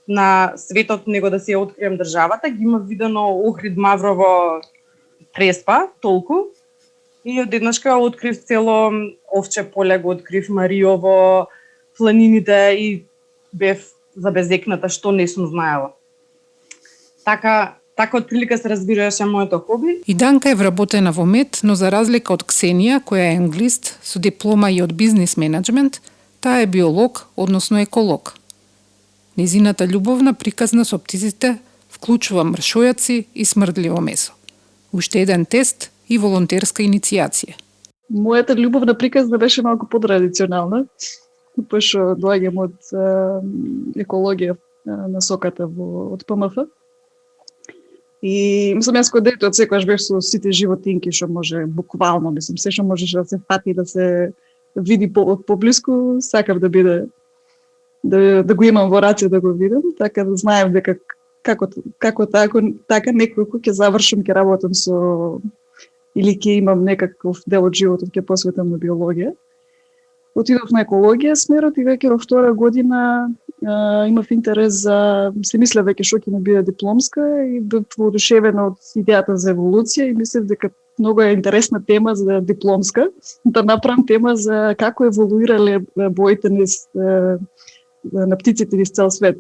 на светот, него да си ја открием државата. Ги има видено Охрид, Маврово, Преспа, толку. И одеднашка открив цело овче поле, го открив Мариово, планините и бев забезекната што не сум знаела. Така отприлика се разбираше моето хоби. И Данка е вработена во мед, но за разлика од Ксенија, која е англист со диплома и од бизнес менеджмент, таа е биолог, односно еколог. Незината љубовна приказна со птиците вклучува мршојаци и смрдливо месо. Уште еден тест и волонтерска иницијација. Мојата љубовна приказна беше малку потрадиционална, пошто доаѓам од екологија насоката од ПМФ. И мислам, јас кој дете од секогаш бев со сите животинки што може буквално, мислам, се што можеше да се фати, да се види поблиску, сакав да биде да го имам во раце да го видам, така да знаев дека како така некој ќе завршам, ќе работам со или ќе имам некаков дел од животот ќе посветам на биологија. Отидов на екологија смерот и веќе во втора година имав интерес за, се мисля веќе што ќе ми биде дипломска и бев воодушевена од идејата за еволуција и мислев дека многу е интересна тема за дипломска, да направам тема за како еволуирале боите на птиците низ цел свет.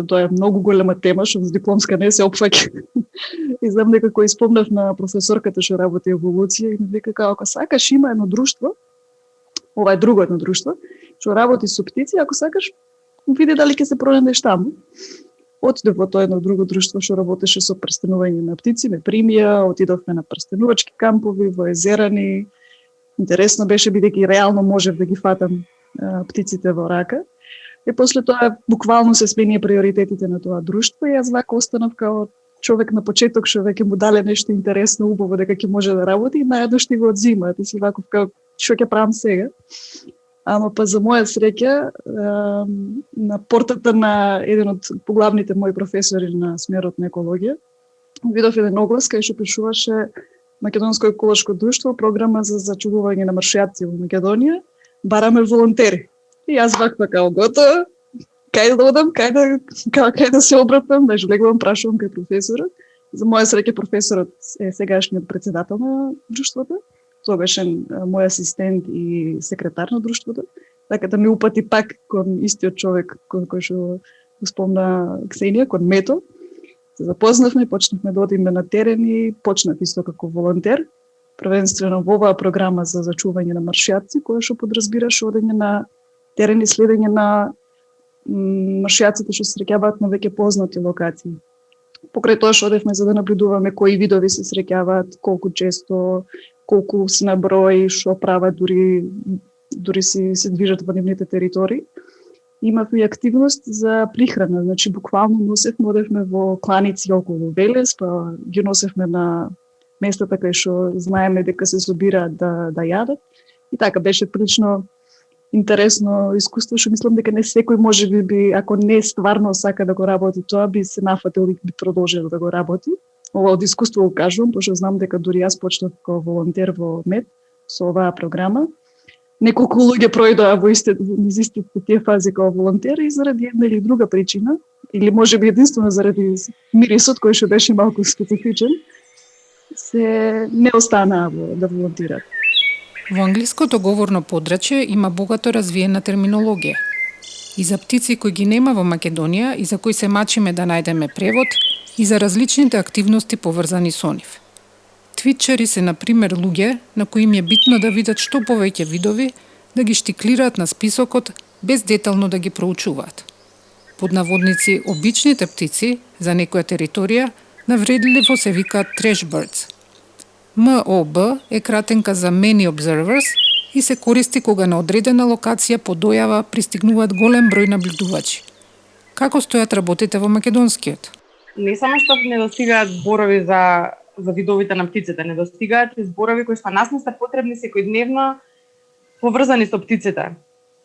Тоа е многу голема тема, што за дипломска не се опфаќа. И знам дека кој спомнав на професорката што работи еволуција и ми вика ако сакаш има едно друштво, ова е друго едно друштво, што работи со птици, ако сакаш, види дали ќе се пронајдеш таму. Отидов во тоа едно друго друштво што работеше со прстенување на птици, ме примија, отидовме на прстенувачки кампови во Езерани. Интересно беше бидејќи реално можев да ги фатам птиците во рака. И после тоа буквално се сменија приоритетите на тоа друштво и јас вака останав као човек на почеток што веќе му дале нешто интересно, убаво дека ќе може да работи и наедно што го одзима. Ти си ваков као што ќе правам сега. Ама па за моја среќа на портата на еден од поглавните мои професори на смерот на екологија видов еден оглас кај што пишуваше Македонско еколошко друштво, програма за зачувување на мршојаци во Македонија, бараме волонтери. И јас ваква као готово, кај да одам, кај да се обратам, да влегувам, прашувам кај професорот. За моја среќа професорот е сегашниот председател на друштвото, тогашен мој асистент и секретар на друштвото, така да ми упати пак кон истиот човек кој што го спомна Ксенија, кон Мето. Се запознавме, почнавме да одиме на терен и почнав исто како волонтер, првенствено во оваа програма за зачување на мршојаци, која што подразбираше одење на терен и следење на мршојаците што се среќаваат на веќе познати локации. Покрај тоа што одевме за да наблюдуваме кои видови се среќаваат, колку често, колку се на број, што прават, дури се движат во нивните територии. Имав и активност за прихрана, значи буквално носевме, одевме во кланици околу Велес, па ги носевме на местата кај што знаеме дека се собираат да јадат. И така беше прилично интересно искуство, што мислам дека не секој може би, ако не стварно сака да го работи тоа, би се нафатил и би продолжил да го работи. Ова од искуство го кажувам, пошто знам дека дури јас почнав како волонтер во МЕД со оваа програма. Неколку луѓе пројдоа во истите тие фази како волонтери и заради една или друга причина, или можеби единствено заради мирисот кој што беше малку специфичен, се не останаа да волонтираат. Во англиското говорно подрачје има богато развиена терминологија. И за птици кои ги нема во Македонија и за кои се мачиме да најдеме превод, и за различните активности поврзани со нив. Твитчери се, например, луѓе на кои им е битно да видат што повеќе видови, да ги штиклираат на списокот без детално да ги проучуваат. Под наводници, обичните птици за некоја територија навредливо се викаат trash birds. МОБ е кратенка за Many Observers и се користи кога на одредена локација по дојава пристигнуваат голем број наблюдувачи. Како стојат работите во македонскиот? Не само што не достигаат зборови за видовите на птиците, не достигаат и зборови кои што нас не се потребни секојдневно поврзани со птиците.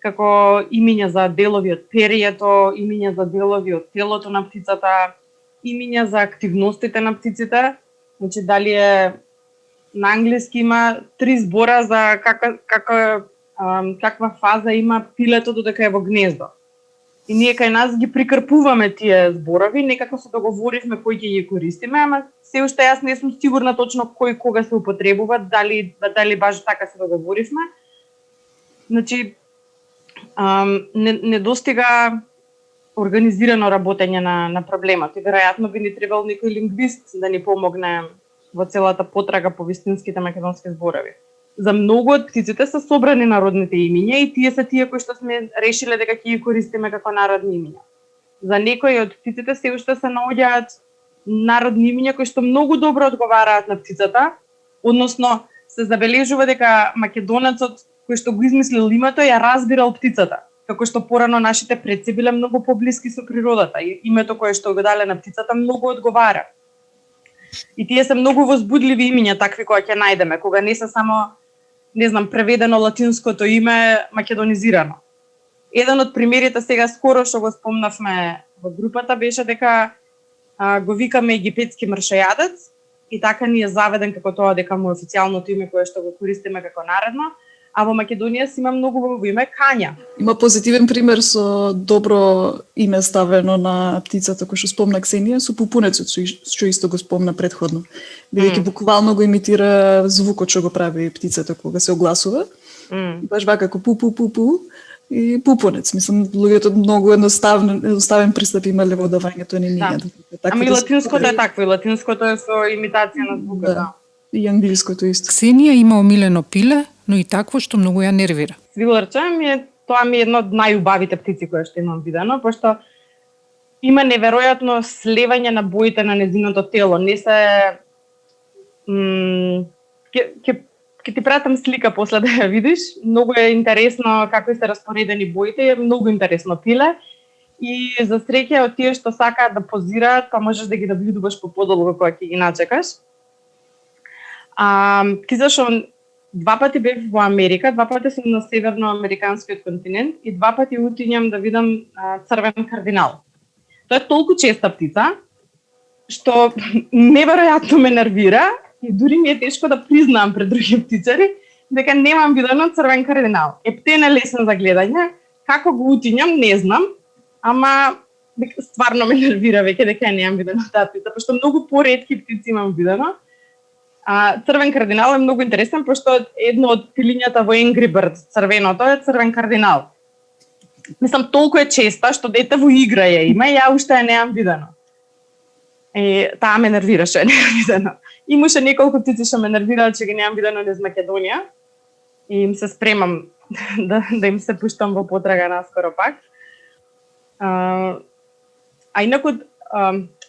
Како имиња за делови од перието, имиња за делови од телото на птицата, имиња за активностите на птиците. Значи, дали е на англиски има 3 збора за каква фаза има пилето додека е во гнездо. И ние кај нас ги прикрпуваме тие зборови, некако се договоривме кои ќе ги користиме, ама се уште јас не сум сигурна точно кој кога се употребуваат, дали баш така се договоривме. Значи, не достига организирано работење на проблемот и веројатно би ни требал некој лингвист да ни помогне во целата потрага по вистинските македонски зборови. За многу од птиците се собрани народните имиња и тие се тие кои што сме решиле дека ќе ги користиме како народни имиња. За некои од птиците се уште се наоѓаат народни имиња кои што многу добро одговараат на птицата, односно се забележува дека македонецот кој што го измислил името ја разбирал птицата, како што порано нашите предци биле многу поблиски со природата и името кое што го дале на птицата многу одговара. И тие се многу возбудливи имиња такви кои ќе најдеме, кога не се само преведено латинското име македонизирано. Еден од примерите сега скоро што го спомнавме во групата беше дека го викаме египетски мршајадец и така ни е заведен како тоа дека му е официјалното име кое што го користиме како наредно, а во Македонија си има многу убаво име Кања. Има позитивен пример со добро име ставено на птицата кој што спомна Ксенија, со пупунецот што исто го спомна претходно. Бидејќи буквално го имитира звукот што го прави птицата кога се огласува. Баш вака како пу и пупунец. Мислам, луѓето многу едноставен пристап имале во давањето на имиња. Ами и латинското е такво, и латинското е со имитација на звукот. Да. И англиското исто. Ксенија има омилено пиле, но и такво што многу ја нервира. Свиларче тоа ми е едно од најубавите птици кои што имам видено, пошто има неверојатно слевање на боите на незиното тело. Не се ќе ти пратам слика после да ја видиш. Многу е интересно како се распоредени боите, е многу интересно пиле. И за среќа од тие што сакаат да позираат, па можеш да ги наблюдуваш по подолго кога ќе ги начекаш. Ти зашо 2 пати бев во Америка, 2 пати сум на северноамериканскиот континент и 2 пати утињам да видам црвен кардинал. Тоа е толку честа птица, што неверојатно ме нервира и дури ми е тешко да признаам пред други птицари дека немам видено црвен кардинал. Птен е лесен за гледање, како го утињам не знам, ама стварно ме нервира веќе дека немам видено таа птица, пошто многу поретки птици имам видено. Црвен кардинал е многу интересен, пошто едно од пилињата во Angry Birds, црвеното е црвен кардинал. Мислам, толку е честа, што дете во игра ја има, ја уште ја немам видено. Таа ме нервираше, немам видено. Имаше неколку птици што ме нервираат, че ги немам видено низ Македонија. И им се спремам да им се пуштам во потрага наскоро пак. Инаку,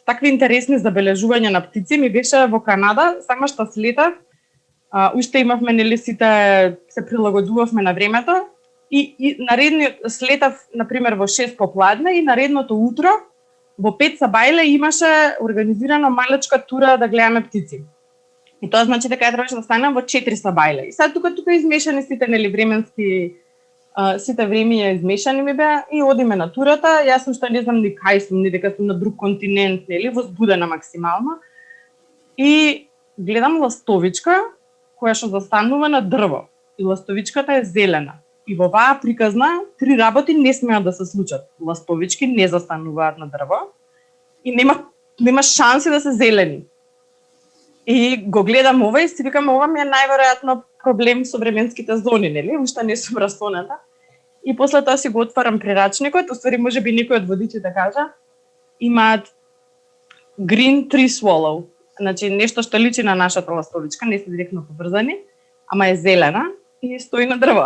такви интересни забележувања на птици ми беше во Канада, само што слетав, уште имавме нели сите се прилагодувавме на времето и наредниот слетав например во 6 попладне и наредното утро во 5 сабајле имаше организирано малечка тура да гледаме птици. И тоа значи дека ја требаше да станам во 4 сабајле. И сега тука измешани сите нели временски сите времиња измешани ми беа и одиме на турата. Јас сум што не знам ни кај сум, ни дека сум на друг континент, нели, возбудена максимално. И гледам ластовичка која што застанува на дрво. И ластовичката е зелена. И во оваа приказна 3 работи не смеат да се случат. Ластовички не застануваат на дрво и нема шанси да се зелени. И го гледам ова и си викам, ова ми е најверојатно проблем со временските зони, нели? Уште не сум расоната. И после тоа си го отварам прирачникот, уствари може би некој од водичите кажа, имаат green tree swallow, значи нешто што личи на нашата ластовичка, не се директно поврзани, ама е зелена и стои на дрво.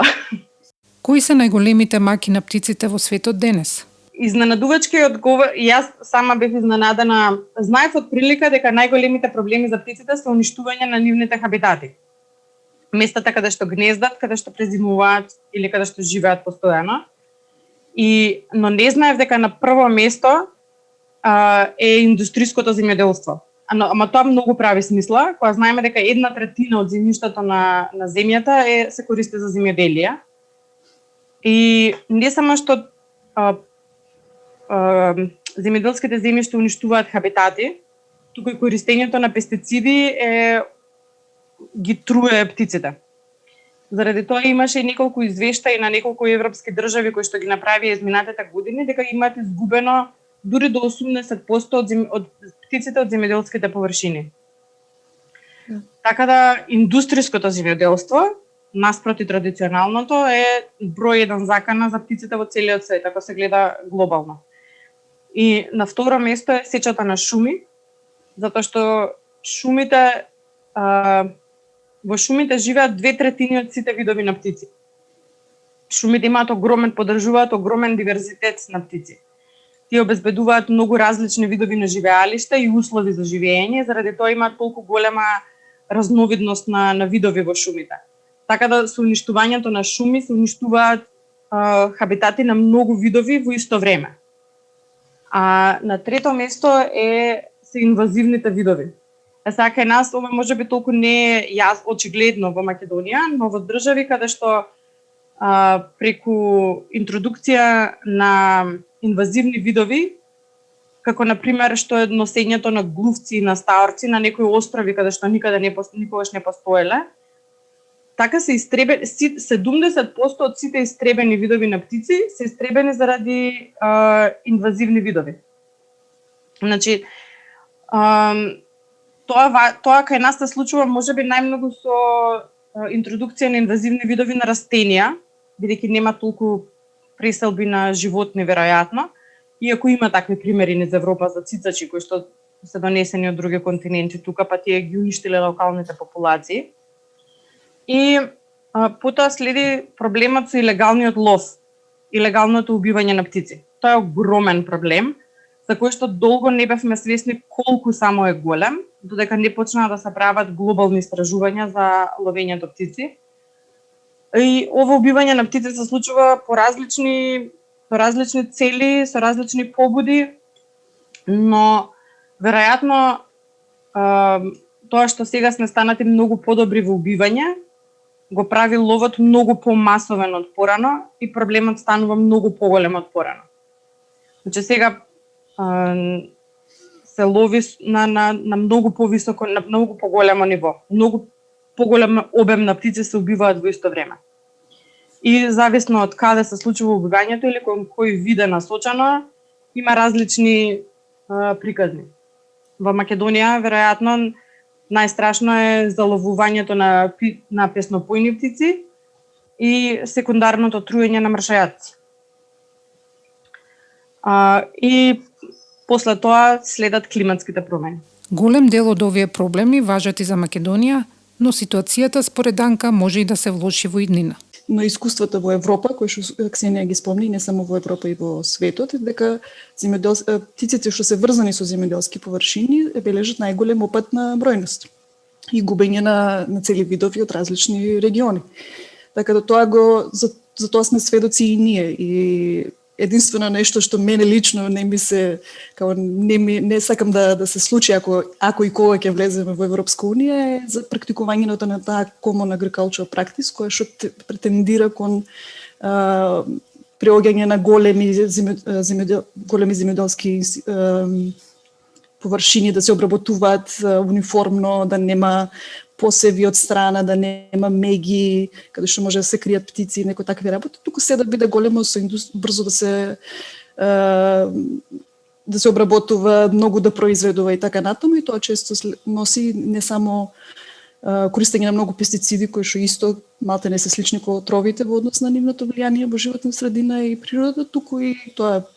Кои се најголемите маки на птиците во светот денес? Изненадувачки одговор, јас сама бев изненадена. Знаев од прилика дека најголемите проблеми за птиците се уништување на нивните хабитати. Местата каде што гнездат, каде што презимуваат или каде што живеат постојано. Но не знаев дека на прво место е индустриското земјоделство. Ама тоа многу прави смисла, кога знаеме дека 1/3 од земјиштето на земјата се користи за земјоделие. И не само што земјоделските земјишта уништуваат хабитати, туку и користењето на пестициди ги труе птиците. Заради тоа имаше и неколку извештаи на неколку европски држави кои што ги направија изминатите години дека имаат изгубено дури до 80% од птиците од земјоделските површини. Така да индустриското земјоделство наспроти традиционалното е број 1 закана за птиците во целиот свет, ако се гледа глобално. И на второ место е сечата на шуми, затоа што во шумите живеат 2/3 од сите видови на птици. Шумите поддржуваат огромен диверзитет на птици. Тие обезбедуваат многу различни видови на живеалишта и услови за живење, заради тоа имаат толку голема разновидност на видови во шумите. Така да со уништувањето на шуми се уништуваат хабитати на многу видови во исто време. А на трето место се инвазивните видови. Сега кај нас ова може би толку не е очигледно во Македонија, но во држави каде што преку интродукција на инвазивни видови, како на пример што е носењето на глувци и на стаорци на некои острови каде што никогаш не постоеле, така се истребени 70% од сите истребени видови на птици се истребени заради инвазивни видови. Значи тоа кај нас се случува можеби најмногу со интродукција на инвазивни видови на растенија, бидејќи нема толку преселби на животни веројатно, иако има такви примери низ Европа за цицачи кои што се донесени од други континенти тука, па тие ги уништиле локалните популации. И потоа следи проблемот со илегалниот лов, илегалното убивање на птици. Тоа е огромен проблем, за кој што долго не бевме свесни колку само е голем, додека не почнаа да се прават глобални истражувања за ловењето птици. И ова убивање на птици се случува по различни цели, со различни побуди, но веројатно тоа што сега сме станати многу подобри во убивање, го прави ловот многу помасовен од порано и проблемот станува многу поголем од порано. Значи сега се лови на многу повисоко, на многу поголемо ниво. Многу поголем обем на птици се убиваат во исто време. И зависно од каде се случува убивањето или кон кој вид е насочено, има различни приказни. Во Македонија веројатно најстрашно е заловувањето на песнопојни птици и секундарното труење на мршајаци. И после тоа следат климатските промени. Голем дел од овие проблеми важат и за Македонија, но ситуацијата според Анка може и да се влоши во иднина. Но искуствата во Европа, кои што Ксенија ги спомни, не само во Европа и во светот, дека птиците што се врзани со земјоделски површини бележат најголем опад на бројност и губење на цели видови од различни региони. Така да тоа за тоа сме сведоци и ние. И единствено нешто што мене лично не ми се као не сакам да се случи ако и кога ќе влеземе во Европска унија е за практикувањето на таа Common Agricultural Practice која што претендира кон преоѓање на големи земјоделски површини да се обработуваат униформно, да нема посеви од страна, да нема меги, каде што може да се кријат птици и некои такви работи, туку се да биде големо со брзо да се обработува, многу да произведува и така натаму, и тоа често носи не само користење на многу пестициди кои што исто малте не се слични како отровите во однос на нивното влијание во животна средина и природа, туку и тоа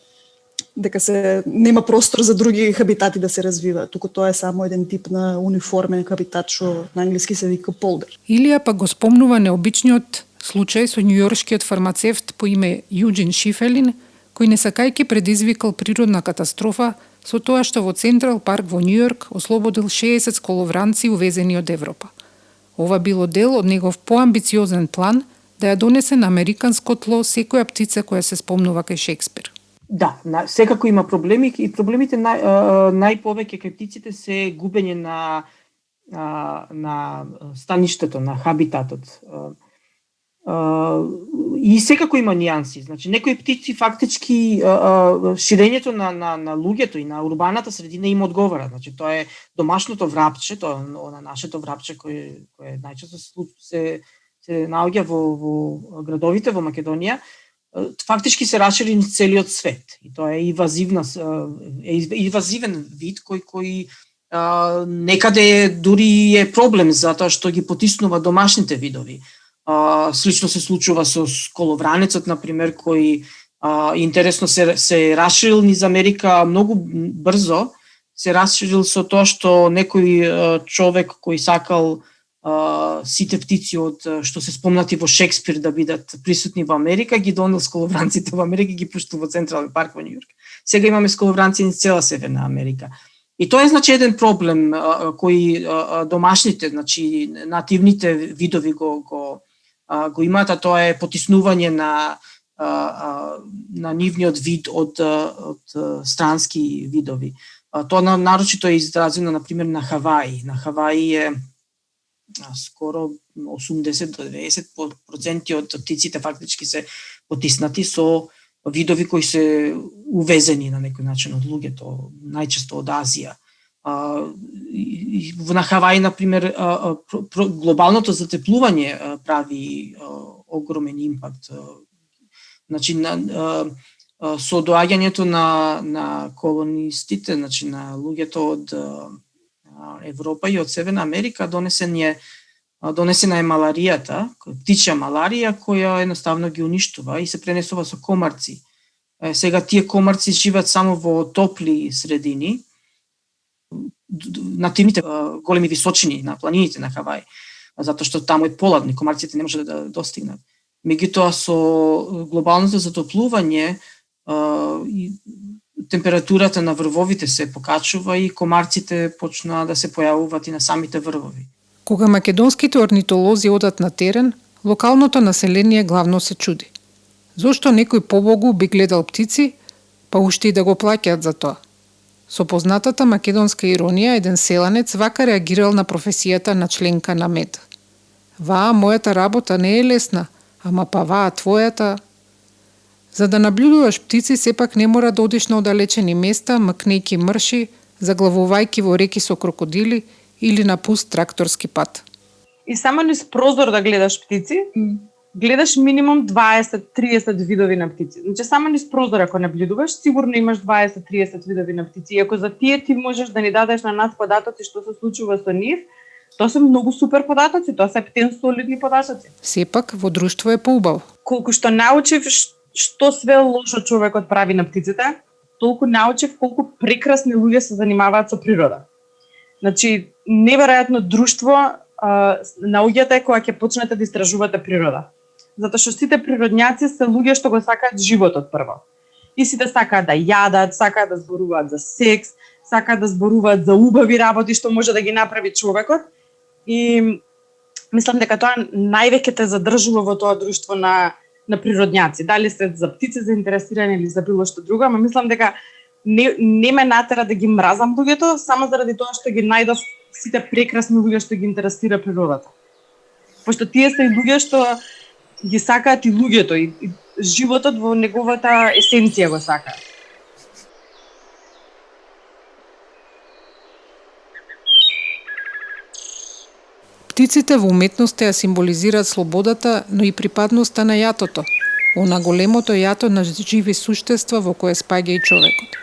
дека се нема простор за други хабитати да се развиваат, туку тоа е само еден тип на униформен хабитат што на англиски се вика полдер. Илија пак го спомнува необичниот случај со њујоршкиот фармацевт по име Јуџин Шифелин, кој не сакајќи предизвикал природна катастрофа со тоа што во Централ парк во Њујорк ослободил 60 сколовранци увезени од Европа. Ова било дел од негов поамбициозен план да ја донесе на американско тло секоја птица која се спомнува кај Шекспир. Да, секако има проблеми и проблемите најповеќе кај птиците се губење на стаништето, на хабитатот. И секако има нијанси. Значи, некои птици фактички ширењето на луѓето и на урбаната средина им одговара. Значи, тоа е домашното врапче, тоа е нашето врапче кое најчесто се наоѓа во градовите во Македонија. Фактички се расшири низ целиот свет. И тоа е инвазивен вид кој некаде дури е проблем затоа што ги потиснува домашните видови. Слично се случува со сколовранецот, например, кој интересно се расширил низ Америка многу брзо, се расширил со тоа што некој човек кој сакал сите птици од што се спомнати во Шекспир да бидат присутни во Америка, ги донел сколовранците во Америка и ги пуштил во Централен парк во Њујорк. Сега имаме сколовранци низ цела Северна Америка. И тоа е значи еден проблем кој домашните, значи нативните видови го имаат, а тоа е потиснување на нивниот вид од странски видови. Тоа нарочито е изразено на пример на Хаваи. На Хаваи е скоро 80 до 90% од птиците фактички се потиснати со видови кои се увезени на некој начин од луѓето, најчесто од Азија. На Хаваи, например, глобалното затеплување прави огромен импакт. Значи, со доаѓањето на колонистите, значи на луѓето од Европа и од Северна Америка, донесена е маларијата, птичја маларија, која едноставно ги уништува и се пренесува со комарци. Сега тие комарци живеат само во топли средини, на тимите големи височини на планините на Хаваи, затоа што таму е поладно, комарците не може да достигнат. Меѓутоа со глобалното затоплување температурата на врвовите се покачува и комарците почнаа да се појавуваат и на самите врвови. Кога македонските орнитолози одат на терен, локалното население главно се чуди. Зошто некој побогу би гледал птици, па уште и да го плаќаат за тоа? Со познатата македонска иронија, еден селанец вака реагирал на професијата на членка на МЕД. Ваа, мојата работа не е лесна, ама па ваа, твојата... За да наблюдуваш птици, сепак не мора да одиш на оддалечени места, мкнејќи мрши, заглавувајќи во реки со крокодили или на пуст тракторски пат. И само низ прозор да гледаш птици, гледаш минимум 20-30 видови на птици. Значи, само низ прозор ако наблюдуваш, сигурно имаш 20-30 видови на птици. И ако за тие ти можеш да ни дадеш на нас податоци што се случува со нив, тоа се многу супер податоци, тоа се птен солидни податоци. Сепак, во друштво е поубаво. Колку што научив што све лошо човекот прави на птиците, толку научив колку прекрасни луѓе се занимаваат со природа. Значи, неверојатно друштво наоѓате кога ќе почнете да истражувате природа. Затоа што сите природњаци се луѓе што го сакаат животот прво. И сите сакаат да јадат, сакаат да зборуваат за секс, сакаат да зборуваат за убави работи што може да ги направи човекот. И мислам дека тоа највеќе те задржува во тоа друштво на на природњаци. Дали се за птици заинтересирани или за било што друго, ама мислам дека не ме натера да ги мразам луѓето, само заради тоа што ги најдов сите прекрасни луѓе што ги интересира природата. Пошто тие се и луѓе што ги сакаат и луѓето и животот во неговата есенција го сакаат. Птиците во уметноста ја символизираат слободата, но и припадноста на јатото, она големото јато на живи суштества во кое спаѓа и човекот.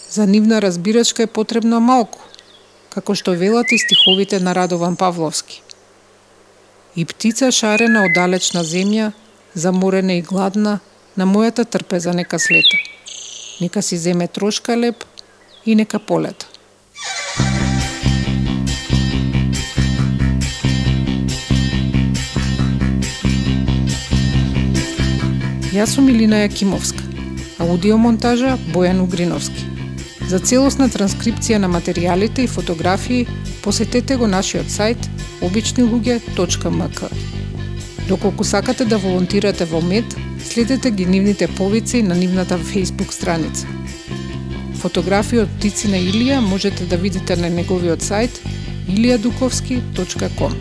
За нивна разбирачка е потребно малку, како што велат и стиховите на Радован Павловски. И птица шарена од далечна земја, заморена и гладна, на мојата трпеза нека слета. Нека си земе трошка леп и нека полета. Јас сум Илина Јакимовска, аудиомонтажа Бојан Угриновски. За целосна транскрипција на материјалите и фотографии посетете го нашиот сајт обичнилуѓе.мк. Доколку сакате да волонтирате во МЕД, следете ги нивните повици на нивната Facebook страница. Фотографии од птици на Илија можете да видите на неговиот сајт iliadukovski.com.